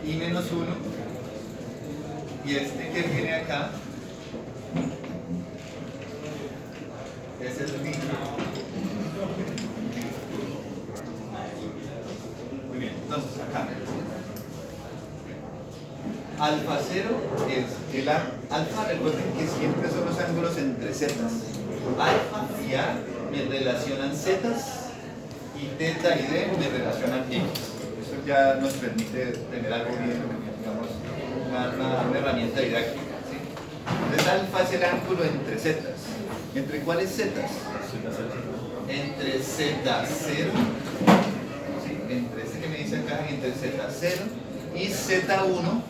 I menos 1 y este que viene acá es el pi. Muy bien, entonces acá alfa 0 es el alfa, recuerden que siempre son los ángulos entre zetas. Alfa y A me relacionan zetas y teta y D me relacionan X. Eso ya nos permite tener algo bien, digamos, una herramienta didáctica, ¿sí? Entonces alfa es el ángulo entre zetas. ¿Entre cuáles zetas? Entre Z0, ¿sí? Entre este que me dice acá, entre Z0 y Z1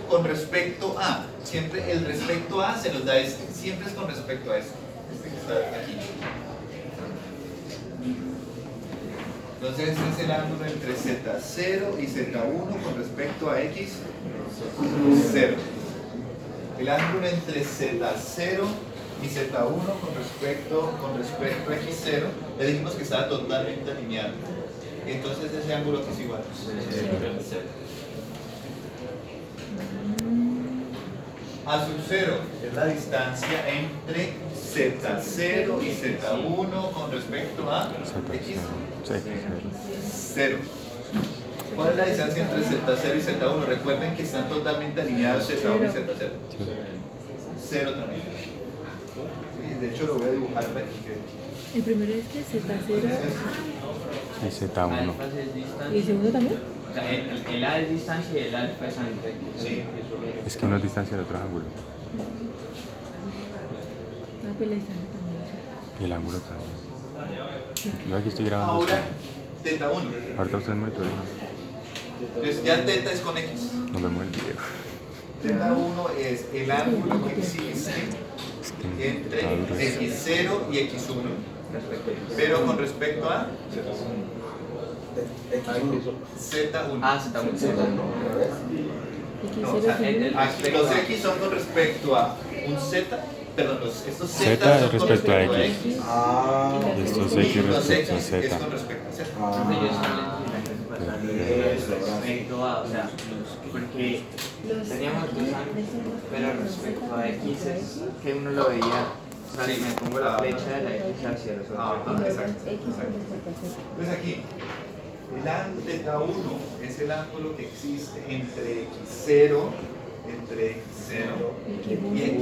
con respecto a. Siempre el respecto a se nos da este, siempre es con respecto a este que está aquí. Entonces este es el ángulo entre Z0 y Z1 con respecto a X, 0. El ángulo entre Z0 y Z1 con respecto a X0, le dijimos que estaba totalmente alineado. Entonces ese ángulo que es igual. 0. A sub 0 es la distancia entre Z0 y Z1 con respecto a X. 0. ¿Cuál es la distancia entre Z0 y Z1? Recuerden que están totalmente alineados Z1 y Z0. 0 también. Sí, de hecho lo voy a dibujar para que... El primero es que Z0 y Z1. y el segundo también. O sea, el A es distancia y el alfa es ángulo. Sí. Es que uno es distancia del otro ángulo. Ah, pues la distancia también. Y el ángulo también. Yo aquí estoy grabando. Ahora, teta 1. Ahorita usted monitorea. Entonces ya teta es con X. No me mueve el video. Teta 1 es el ángulo que existe entre X0 y X1, pero con respecto a Z1. Ah, Z1. No, o sea, los X son con respecto a un Z, perdón, estos Z Z son con respecto a X. X. Y estos Y X los respecto a X es Z. con respecto a Z. Respecto a, o sea, porque teníamos dos ángulos, pero respecto a X es que uno lo veía, o sea, si me pongo la flecha de la X hacia los otros. Exacto. Entonces aquí, el ángulo teta 1 es el ángulo que existe entre X0 y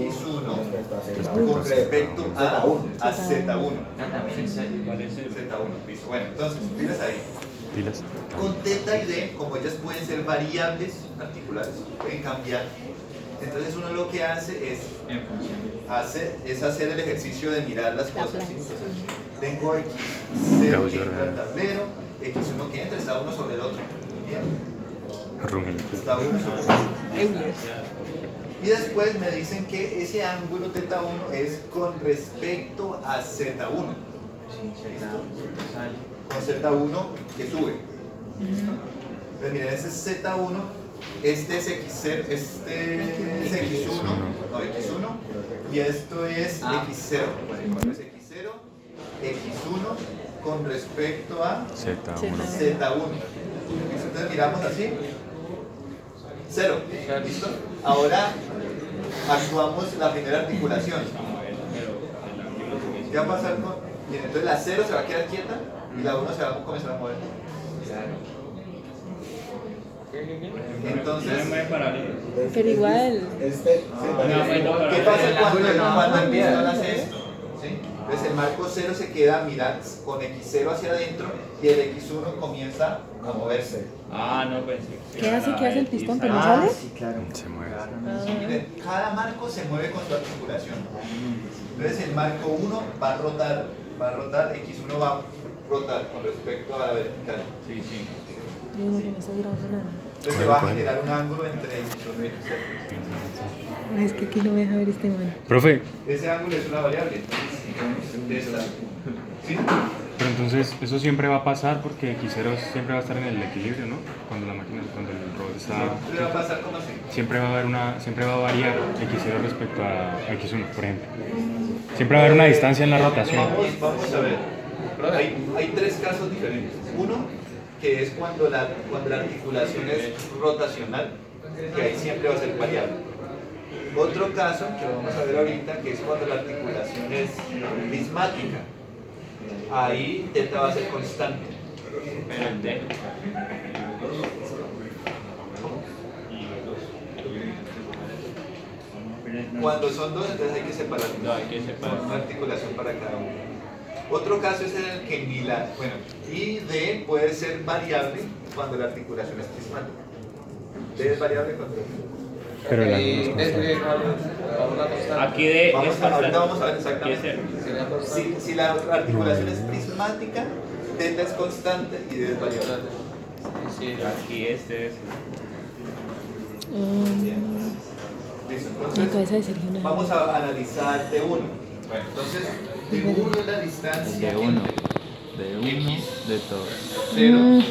X1 con respecto a Z1. Z1, listo. Bueno, entonces, pilas ahí. Pilas. Con teta y D, como ellas pueden ser variables particulares, pueden cambiar. Entonces uno lo que hace es hacer el ejercicio de mirar las cosas. ¿Sí? Entonces, tengo X0 que entra al tablero, X1 que entra, está uno sobre el otro. Bien. Está uno sobre el otro. Y después me dicen que ese ángulo teta 1 es con respecto a Z1. Con Z1 que sube. Pues miren, ese es Z1, este es X0, este es X1, no, X1, y esto es X0. Bueno, es X0, X1 con respecto a Z1. Z1. Entonces miramos así. 0. ¿Listo? Ahora actuamos la primera articulación. ¿Qué va a pasar con...? Bien, entonces la 0 se va a quedar quieta y la 1 se va a comenzar a mover. Entonces, Pero igual. ¿qué pasa cuando el pistón hace esto? ¿Sí? Entonces el marco 0 se queda mirar con X0 hacia adentro y el X1 comienza a moverse. Ah, no, pues. ¿Qué hace el pistón? ¿Que no sale? Sí, claro. Se mueve. Miren, cada marco se mueve con su articulación. Entonces el marco 1 va a rotar, X1 va a rotar con respecto a la vertical. Sí, sí. Yo no me estoy grabando nada. Entonces se va a generar un ángulo entre X1 y X0. Es que aquí no me deja ver este man. Profe, Ese ángulo es una variable. ¿Sí? pero entonces eso siempre va a pasar porque X0 siempre va a estar en el equilibrio, ¿no? Cuando la máquina, cuando el robot está... ¿Qué va a pasar como así? Siempre va a variar X0 respecto a X1, por ejemplo. Siempre va a haber una distancia en la rotación. Vamos a ver. Hay tres casos diferentes. Uno que es cuando la articulación es rotacional, que ahí siempre va a ser variable. Otro caso que vamos a ver ahorita, que es cuando la articulación es prismática. Ahí teta va a ser constante. Espérate. Cuando son dos, entonces hay que separar. No, hay que separar. Una articulación para cada uno. Otro caso es en el que ni la, bueno, y D puede ser variable cuando la articulación es prismática. D es variable cuando Pero la Aquí de ahorita vamos a ver aquí es exactamente. cero. Si la articulación es prismática, teta es constante y D es variable. Aquí este es. Listo, La cabeza de entonces Sergio no. vamos a analizar D1. Bueno, entonces D1 es la distancia De uno, entre de uno, de todos. 0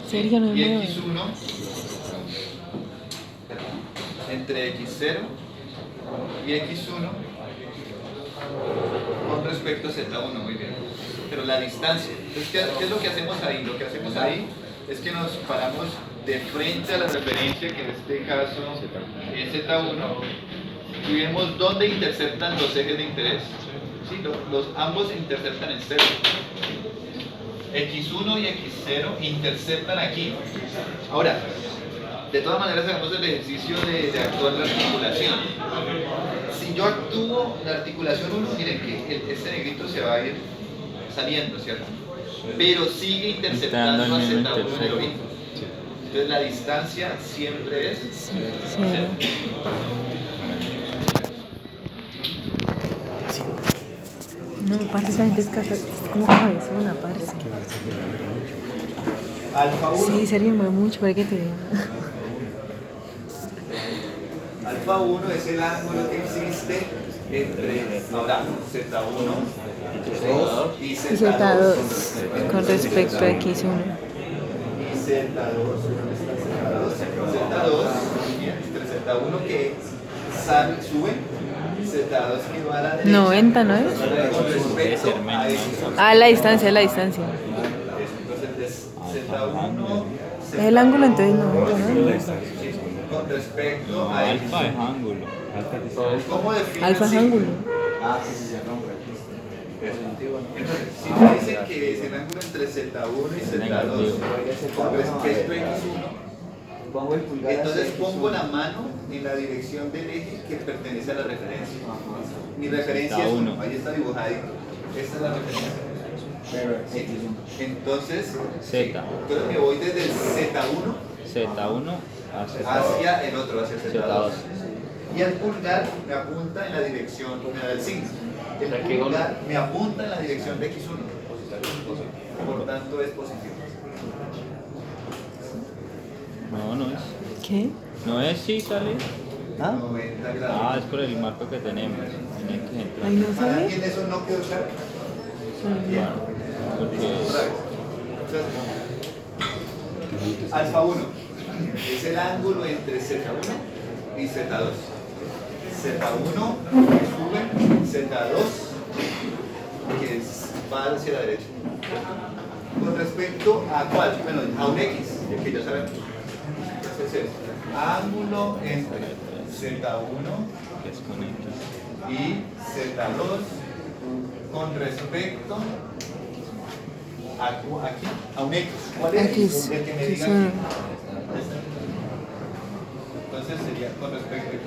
Sergio no y me x1 entre x0 y x1 con respecto a z1, muy bien. Pero la distancia, entonces, ¿qué es lo que hacemos ahí? Lo que hacemos ahí es que nos paramos de frente a la referencia, que en este caso es z1, y vemos dónde interceptan los ejes de interés. ¿Sí? Ambos interceptan en 0. X1 y X0 interceptan aquí. Ahora, de todas maneras hagamos el ejercicio de actuar la articulación. Si yo actúo la articulación 1, miren que este negrito se va a ir saliendo, ¿cierto? Pero sigue interceptando a Z1 en el origen. Entonces la distancia siempre es 0. No, parce, esa gente es como cabezona, parce. Alfa 1. Sí, Sergio mueve mucho, para que te diga. Alfa 1 es el ángulo que existe entre ahora Z1 y Z2 con respecto a X1. y Z2, ¿dónde está Z2? Bien, entre Z1 que sube, Z2 que va a la derecha. 90, ¿no es? Con respecto a X1. Ah, la distancia, la distancia. Entonces, Z1 Es el ángulo, entonces 90, ¿no? con respecto a Alfa es X1. ángulo. ¿Cómo define Alfa es ángulo. Entonces, si me dicen que es el ángulo entre Z1 y Z2 con respecto a X1, entonces pongo la mano en la dirección del eje que pertenece a la referencia. Mi referencia es 1, ahí está dibujadito. Esta es la referencia. ¿Sí? Entonces, Z. entonces me voy desde el Z1 Z1 a Z2. hacia el otro, hacia el Z2. Z2. Y el pulgar me apunta en la dirección, me da el signo. El pulgar me apunta en la dirección de X1. Por tanto, es positivo. No, no es. ¿Qué? No es, sí sale. 90 grados. Ah, es por el marco que tenemos en este ejemplo. Ay, no ¿Para sabe. quién eso no quedó claro? Bien. Porque Otra vez. Entonces, alfa 1 es el ángulo entre Z1 y Z2. Z1 sube, Z2 que va hacia la derecha. Con respecto a cuál, bueno, a un X, el que ya sabemos. Entonces es ángulo entre Z1 que es con X. y Z2 con respecto a aquí, a un X. ¿Cuál es X. el que me diga Sí. aquí? Entonces sería con respecto a X.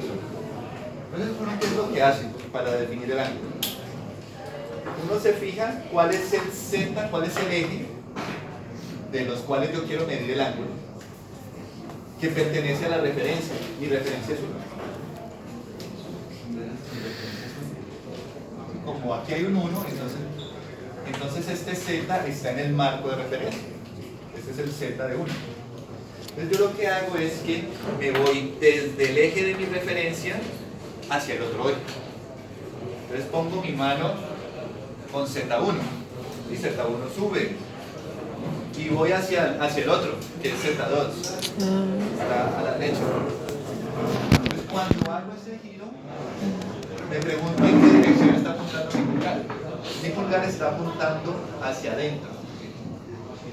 Entonces, ¿qué es lo que hace para definir el ángulo? Uno se fija cuál es el Z, cuál es el eje de los cuales yo quiero medir el ángulo que pertenece a la referencia. Mi referencia es 1. Como aquí hay un 1, entonces este Z está en el marco de referencia. Este es el Z de 1. Entonces yo lo que hago es que me voy desde el eje de mi referencia hacia el otro eje. Entonces pongo mi mano con Z1 y Z1 sube y voy hacia el otro, que es Z2, está a la derecha. Entonces cuando hago ese giro, me pregunto en qué dirección está apuntando mi pulgar. Mi pulgar está apuntando hacia adentro.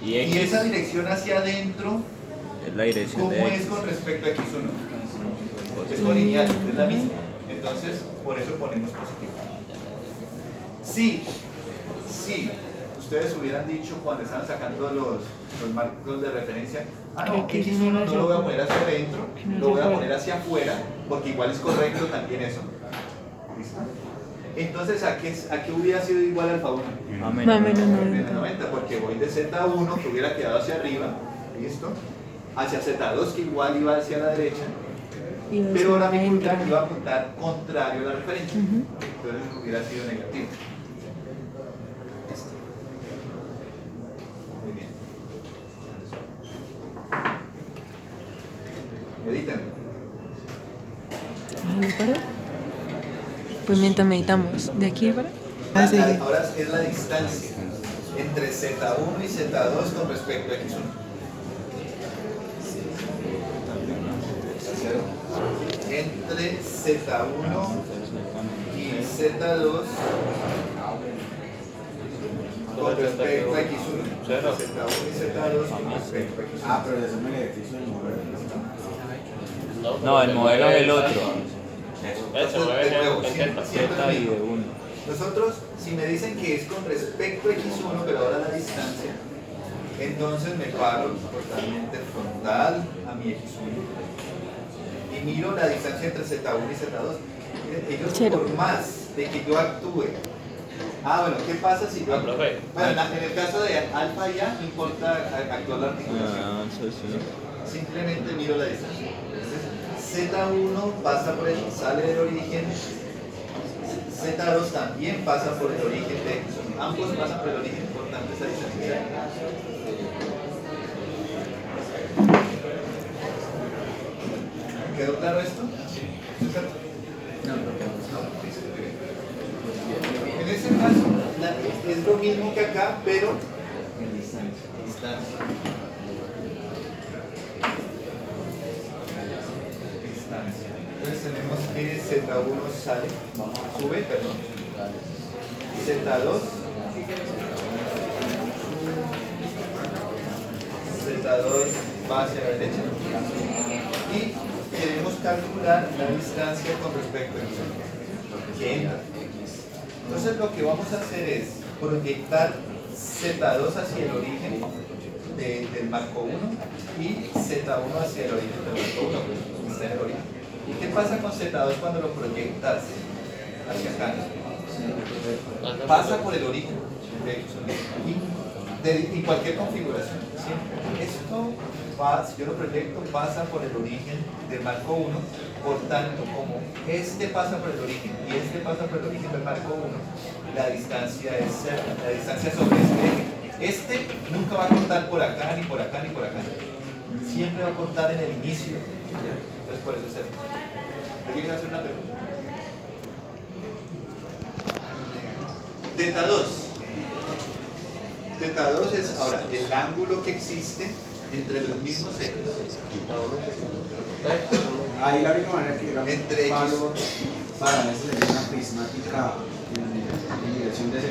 Y Y esa X dirección hacia adentro, es la dirección ¿cómo de es X. con respecto a x1? Es colineal, es la misma. Entonces, por eso ponemos positivo. Sí, sí. Ustedes hubieran dicho cuando estaban sacando los marcos de referencia, no, x1 no lo voy a poner hacia adentro, lo voy a poner hacia afuera, porque igual es correcto también eso. ¿Listo? Entonces, ¿a qué hubiera sido igual alfa 1? Más o Más o menos. menos Menos 90. 90, porque voy de Z1 que hubiera quedado hacia arriba, ¿listo? Hacia Z2 que igual iba hacia la derecha, Y pero ahora mi adentro. puntaje iba a apuntar contrario a la referencia, Ujú. entonces hubiera sido negativo. Listo. Muy bien. Editen. Ahí para. Pues mientras meditamos, de aquí para. Ah, sí. Ahora es la distancia entre Z1 y Z2 con respecto a X1. Entre Z1 y Z2 con respecto a X1. Cero. Z1 y Z2 con respecto a X1. Pero eso me beneficio del modelo. No, el modelo es el otro. Entonces, de nuevo, Es siempre Z y mismo. de 1. Nosotros, si me dicen que es con respecto a X1, pero ahora la distancia, entonces me paro totalmente frontal a mi X1 y miro la distancia entre Z1 y Z2. Ellos, Cero. por más de que yo actúe, bueno, ¿qué pasa si yo actúo? Bueno, en el caso de alfa ya, no importa actuar la articulación. Ah, eso sí. Simplemente miro la distancia. Entonces, Z1 pasa por sale del origen, Z2 también pasa por el origen de X1. Ambos pasan por el origen, por tanto esa distancia. ¿Quedó claro esto? ¿César? En ese caso, es lo mismo que acá, pero en distancia. Entonces tenemos que Z1 sale, sube, perdón. Z2 va hacia la derecha y queremos calcular la distancia con respecto a X1 que entra. Entonces lo que vamos a hacer es proyectar Z2 hacia el origen del marco 1 y Z1 hacia el origen del marco 1, que está en el origen. ¿Y qué pasa con Z2 cuando lo proyectas hacia acá? Pasa por el origen y cualquier configuración. Siempre. Esto, si yo lo proyecto, pasa por el origen del marco 1. Por tanto, como este pasa por el origen y este pasa por el origen del marco 1, la distancia es cerca, la distancia sobre este eje. Este nunca va a contar por acá, ni por acá, ni por acá. Siempre va a contar en el inicio. Entonces, por eso es cerca. ¿Alguien hacer una pregunta? Teta 2. Teta 2 es ahora el ángulo que existe entre los mismos ejes. Ahí la única manera que yo Entre paro para eso sería una prismática en dirección de Z1.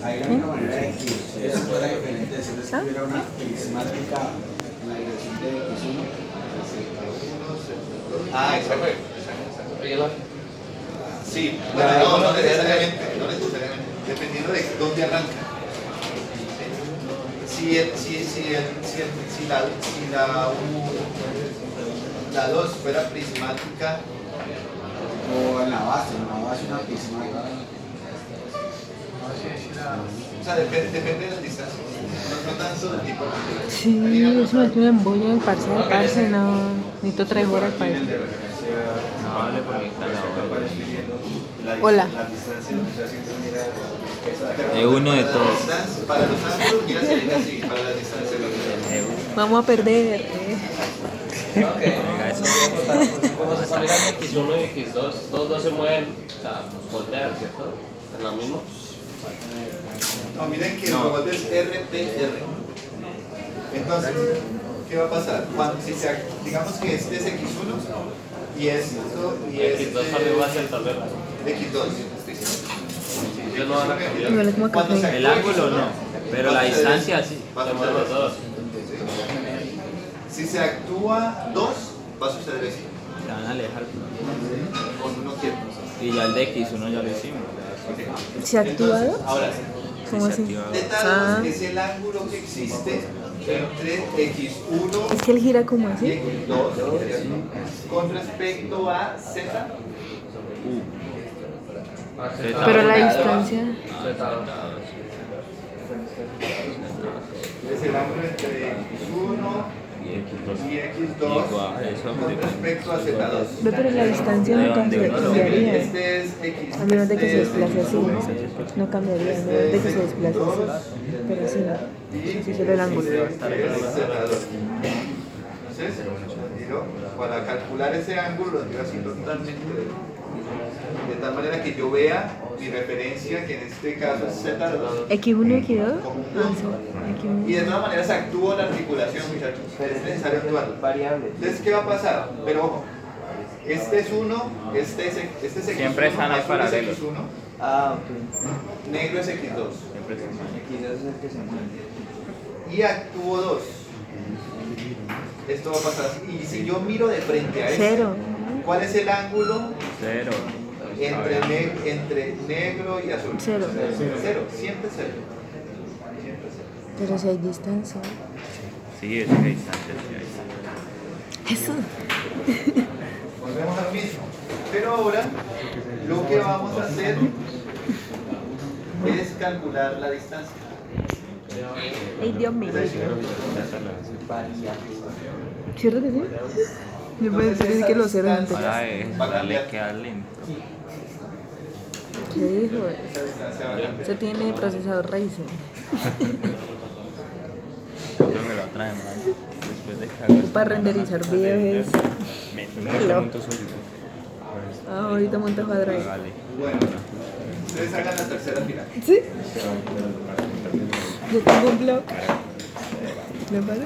Ahí la única manera de que eso fuera diferente es si hubiera una prismática en la dirección de X1. Exacto. Sí, bueno, no necesariamente, dependiendo de dónde arranca. Si la 2 fuera prismática, O en la base una prismática. o sea, depende de la distancia, no tanto del tipo de configuración. Sí, eso es un embollo en parce, no. Necesito 3 horas para eso. No vale porque está la otra. Hola. Es uno de todos. Para los ángulos, mira, sería así, para la distancia. Vamos a perder. Venga, eso. Como se está mirando X1 y X2, todos dos se mueven, o sea, voltean, ¿cierto? ¿En lo mismo? No, miren que el robot es RPR. Entonces, ¿qué va a pasar? Digamos que este es X1 y esto y X2 también va hacia el tablero. X2. Ellos no van a cambiar. Huele como a Cuando café. se El actúa ángulo X1, no, pero va la a suceder distancia esto. sí. Va a Tenemos suceder los dos. Si se actúa 2, va a suceder esto. Se van a alejar. Con 1 quieto. Y ya el de X1 ya lo hicimos. ¿Se ha activado? Ahora, ¿Cómo así? teta Ah. 2 es el ángulo que existe entre X1 Es que él gira como y así. X2 con respecto a Z. Pero la distancia. Es el ángulo entre X1 y X2 Igual, eso con respecto a Z2. Ve, pero la distancia no cambiaría. Este es X. A menos de que se este es desplace así. No cambiaría, a menos de que se desplace así. Pero así no. y Sí, solo el ángulo. este es Z2. Entonces, para calcular ese ángulo lo tiro así totalmente de tal manera que yo vea mi referencia, que en este caso es Z2. X1 y X2. Como un Ah, punto. sí. Y de X1. todas maneras actúa la articulación, muchachos. Es necesario actuarlo. Variable. Entonces, ¿qué va a pasar? Pero ojo, este es 1, este es X1, Siempre están azul es paralelos. X1, Ah, ok. negro es X2. Siempre se mueve. X2 es el que se mueve. Y actúo 2. Esto va a pasar así. Y si yo miro de frente a esto, Cero. ¿cuál es el ángulo Cero. entre negro y azul? Cero. Cero, siempre cero. Siempre cero. Pero si hay distancia. Sí, es que hay distancia, sí hay distancia. Eso. Volvemos a lo mismo. Pero ahora lo que vamos a hacer es calcular la distancia. Ay, Dios mío. Es decir, ¿Cierto que sí? Me puede decir que lo cero antes. Ahora es Va a darle cambiar. quedar lento. ¿Qué dijo? esa distancia va a cambiar. Se tiene procesador Ryzen. Yo creo que lo traen mal. Después de cargar. Para renderizar videos es. Ahorita monto suyo. Ah, ahorita montas a Drive. Vale. Bueno, ustedes hagan la tercera fila. ¿Sí? Yo tengo un blog. ¿Me parece?